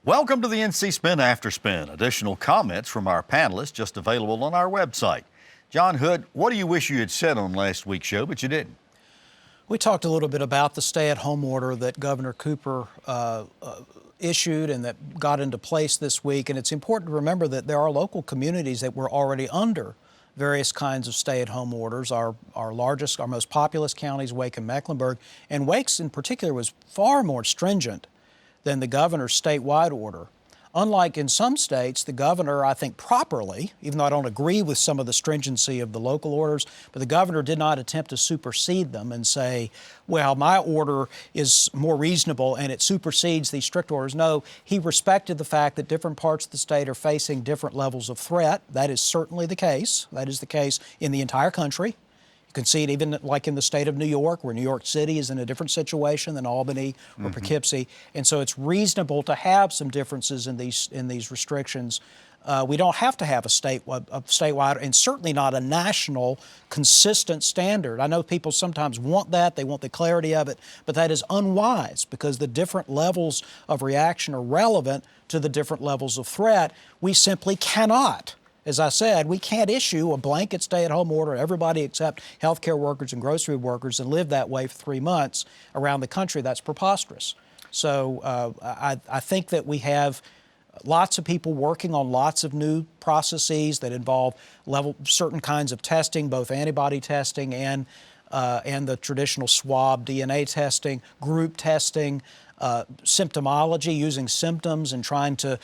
Welcome to the NC Spin After Spin. Additional comments from our panelists just available on our website. John Hood, what do you wish you had said on last week's show, but you didn't? We talked a little bit about the stay-at-home order that Governor Cooper issued and that got into place this week. And it's important to remember that there are local communities that were already under various kinds of stay-at-home orders. Our most populous counties, Wake and Mecklenburg, and Wake's in particular was far more stringent than the governor's statewide order. Unlike in some states, the governor, I think properly, even though I don't agree with some of the stringency of the local orders, but the governor did not attempt to supersede them and say, well, my order is more reasonable and it supersedes these strict orders. No, he respected the fact that different parts of the state are facing different levels of threat. That is certainly the case. That is the case in the entire country. You can see it even like in the state of New York, where New York City is in a different situation than Albany or Poughkeepsie. And so it's reasonable to have some differences in these restrictions. We don't have to have a statewide and certainly not a national consistent standard. I know people sometimes want that, they want the clarity of it, but that is unwise because the different levels of reaction are relevant to the different levels of threat. We simply cannot. As I said, we can't issue a blanket stay-at-home order, everybody except healthcare workers and grocery workers, and live that way for 3 months around the country. That's preposterous. So I think that we have lots of people working on lots of new processes that involve certain kinds of testing, both antibody testing and the traditional swab DNA testing, group testing, symptomology, using symptoms and trying to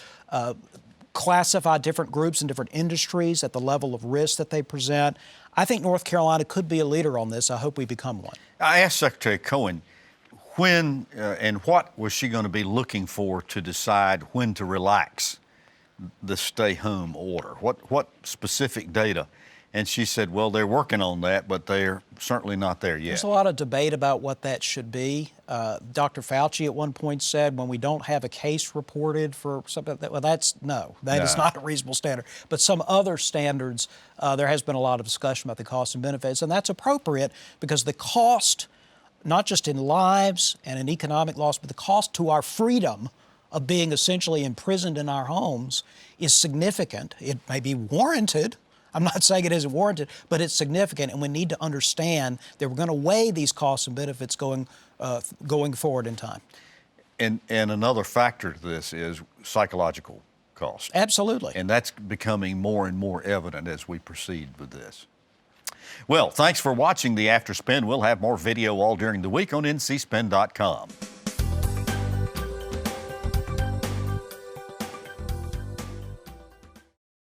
classify different groups and different industries at the level of risk that they present. I think North Carolina could be a leader on this. I hope we become one. I asked Secretary Cohen when and what was she going to be looking for to decide when to relax the stay-home order? What specific data? And she said, well, they're working on that, but they're certainly not there yet. There's a lot of debate about what that should be. Dr. Fauci at one point said when we don't have a case reported for something like that, well, that is not a reasonable standard. But some other standards, there has been a lot of discussion about the costs and benefits, and that's appropriate because the cost, not just in lives and in economic loss, but the cost to our freedom of being essentially imprisoned in our homes is significant. It may be warranted. I'm not saying it isn't warranted, but it's significant, and we need to understand that we're going to weigh these costs and benefits going forward in time. And another factor to this is psychological cost. Absolutely. And that's becoming more and more evident as we proceed with this. Well, thanks for watching the After Spin. We'll have more video all during the week on ncspin.com.